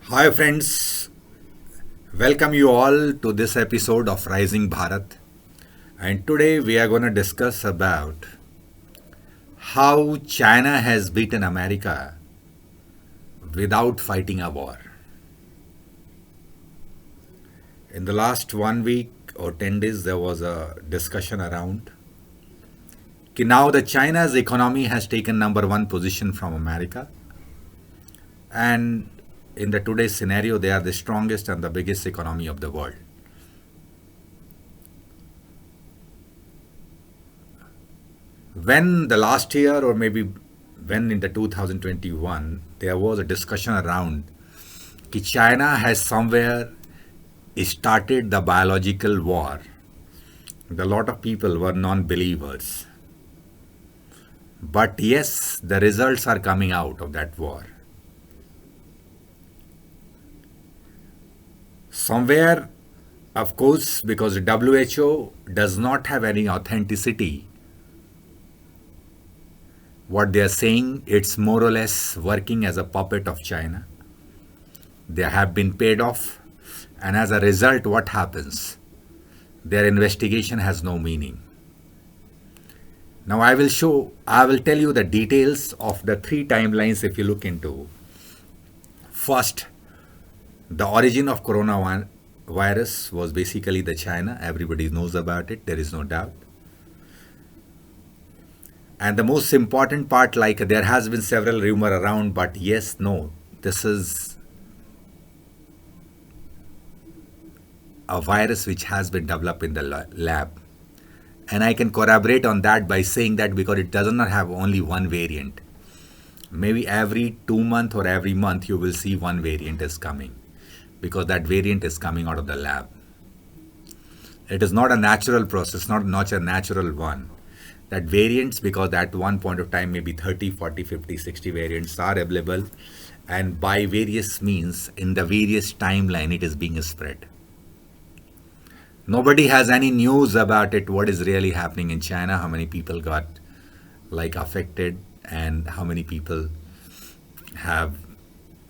Hi, friends. Welcome you all to this episode of Rising Bharat. And today we are going to discuss about how China has beaten America without fighting a war. In the last 1 week or 10 days, there was a discussion around now the China's economy has taken number one position from America, and in the today's scenario, they are the strongest and the biggest economy of the world. When the last year or maybe when in the 2021 there was a discussion around कि China has somewhere started the biological war, a lot of people were non-believers. But yes, the results are coming out of that war. Somewhere, of course, because the WHO does not have any authenticity, what they are saying, it's more or less working as a puppet of China. They have been paid off, and as a result, what happens? Their investigation has no meaning. Now I will tell you the details of the three timelines if you look into. First, the origin of coronavirus was basically the China. Everybody knows about it, there is no doubt. And the most important part, like there has been several rumor around, but yes, no, this is a virus which has been developed in the lab. And I can corroborate on that by saying that because it does not have only one variant. Maybe every 2 months or every month you will see one variant is coming, because that variant is coming out of the lab. It is not a natural process, not a natural one. That variants, because at one point of time maybe 30, 40, 50, 60 variants are available, and by various means in the various timeline it is being spread. Nobody has any news about it, what is really happening in China, how many people got affected, and how many people have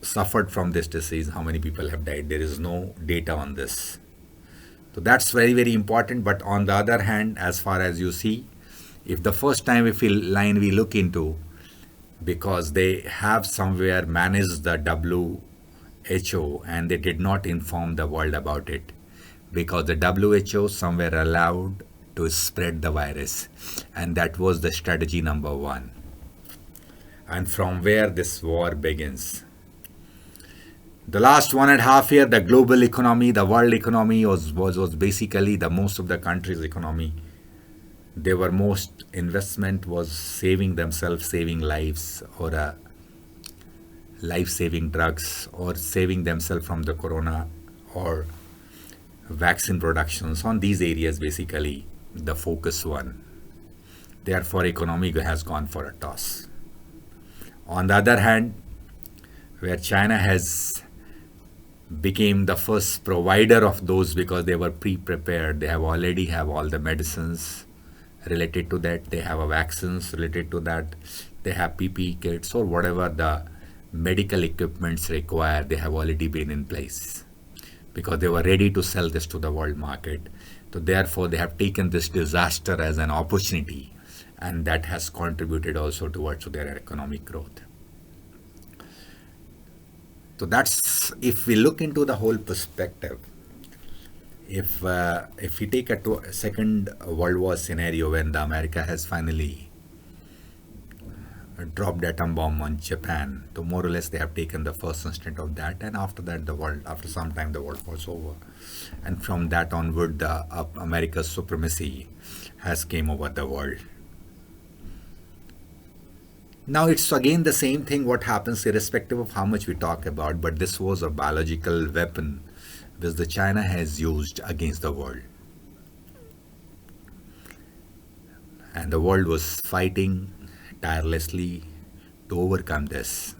suffered from this disease, how many people have died. There is no data on this. So that's very, very important. But on the other hand, as far as you see, if the first time we look into, because they have somewhere managed the WHO and they did not inform the world about it, because the WHO somewhere allowed to spread the virus, and that was the strategy number one. And from where this war begins. The last 1.5 years, the global economy, the world economy was basically the most of the countries' economy. They were most investment was saving themselves, saving lives, or life-saving drugs, or saving themselves from the corona, or vaccine productions. On these areas, basically, the focus one. Therefore, economy has gone for a toss. On the other hand, where China has became the first provider of those, because they were pre-prepared, they already have all the medicines related to that, they have vaccines related to that, they have PPE kits or whatever the medical equipments require, they have already been in place, because they were ready to sell this to the world market. So therefore, they have taken this disaster as an opportunity, and that has contributed also towards their economic growth. So that's, if we look into the whole perspective, if we take a second World War scenario when the America has finally dropped atom bomb on Japan, so more or less they have taken the first instant of that, and after that after some time the world was over, and from that onward the America's supremacy has came over the world. Now it's again the same thing what happens irrespective of how much we talk about, but this was a biological weapon which the China has used against the world. And the world was fighting tirelessly to overcome this.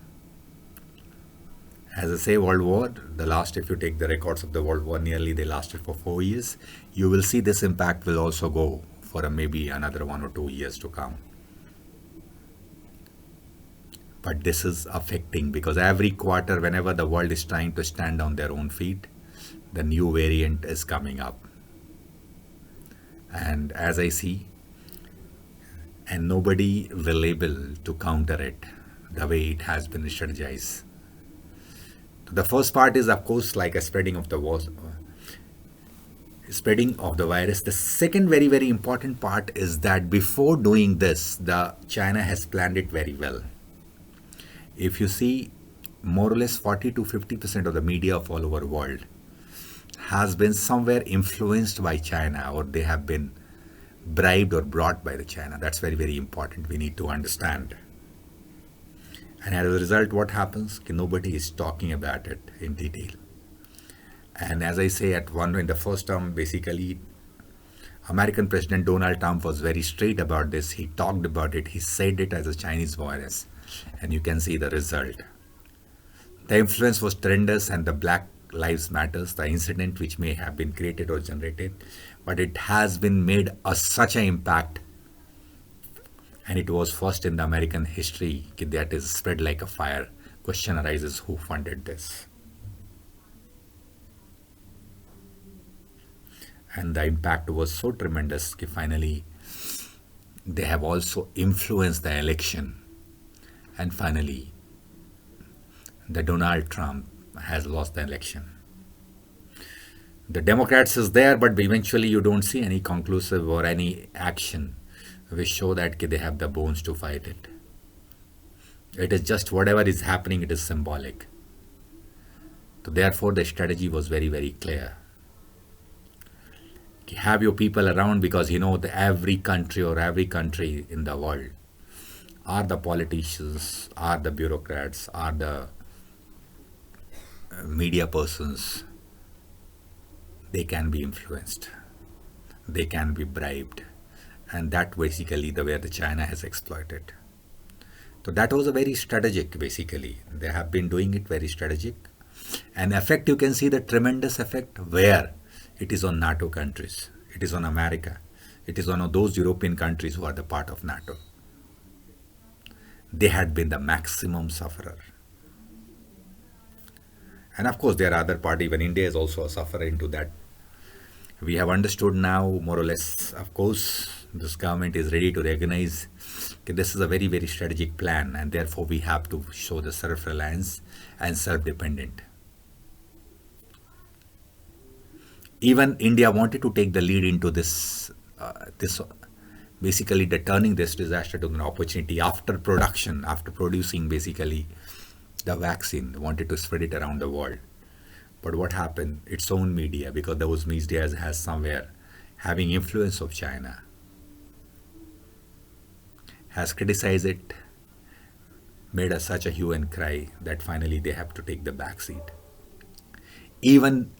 As I say, World War, if you take the records of the World War, nearly they lasted for 4 years. You will see this impact will also go for maybe another 1 or 2 years to come. But this is affecting because every quarter, whenever the world is trying to stand on their own feet, the new variant is coming up. And as I see, and nobody will able to counter it the way it has been strategized. The first part is, of course, like a spreading of the virus. The second very, very important part is that before doing this, the China has planned it very well. If you see, more or less 40 to 50% of the media of all over the world has been somewhere influenced by China, or they have been bribed or brought by the China. That's very, very important. We need to understand. And as a result, what happens? Nobody is talking about it in detail. And as I say, in the first term, basically, American President Donald Trump was very straight about this. He talked about it. He said it as a Chinese virus. And you can see the result. The influence was tremendous, and the Black Lives Matters, the incident which may have been created or generated, but it has been made such an impact. And it was first in the American history that is spread like a fire. Question arises, who funded this? And the impact was so tremendous that finally they have also influenced the election. And finally, the Donald Trump has lost the election. The Democrats is there, but eventually you don't see any conclusive or any action which show that they have the bones to fight it. It is just whatever is happening, it is symbolic. So therefore, the strategy was very, very clear. Have your people around, because every country in the world, are the politicians, are the bureaucrats, are the media persons, they can be influenced, they can be bribed, and that basically where the China has exploited. So that was a very strategic, basically. They have been doing it very strategic. And effect, you can see the tremendous effect where it is on NATO countries, it is on America, it is on those European countries who are the part of NATO. They had been the maximum sufferer. And of course, there are other parties, even India is also a sufferer into that. We have understood now, more or less, of course, this government is ready to recognize that this is a very, very strategic plan, and therefore we have to show the self-reliance and self-dependent. Even India wanted to take the lead into this basically turning this disaster to an opportunity after production, after producing basically the vaccine. They wanted to spread it around the world. But what happened? Its own media, because those media has somewhere having influence of China, has criticized it, made such a hue and cry that finally they have to take the back seat. Even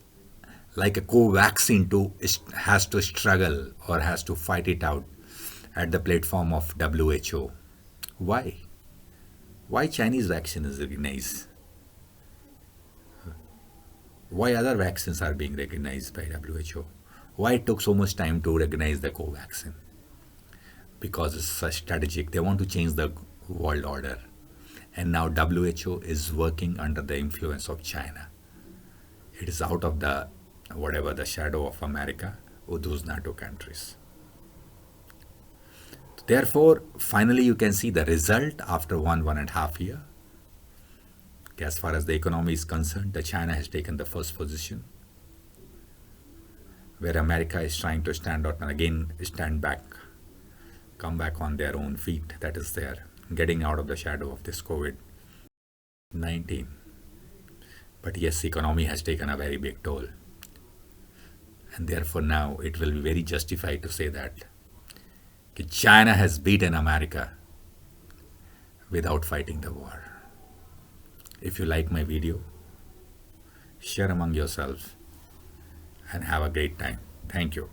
like a co-vaccine too has to struggle or has to fight it out at the platform of WHO. Why? Why Chinese vaccine is recognized? Why other vaccines are being recognized by WHO? Why it took so much time to recognize the co-vaccine? Because it's such strategic. They want to change the world order. And now WHO is working under the influence of China. It is out of the shadow of America or those NATO countries. Therefore, finally you can see the result after 1.5 years. As far as the economy is concerned, the China has taken the first position, where America is trying to stand out and again stand back, come back on their own feet. That is there, getting out of the shadow of this COVID-19. But yes, economy has taken a very big toll. And therefore now it will be very justified to say that China has beaten America without fighting the war. If you like my video, share among yourselves and have a great time. Thank you.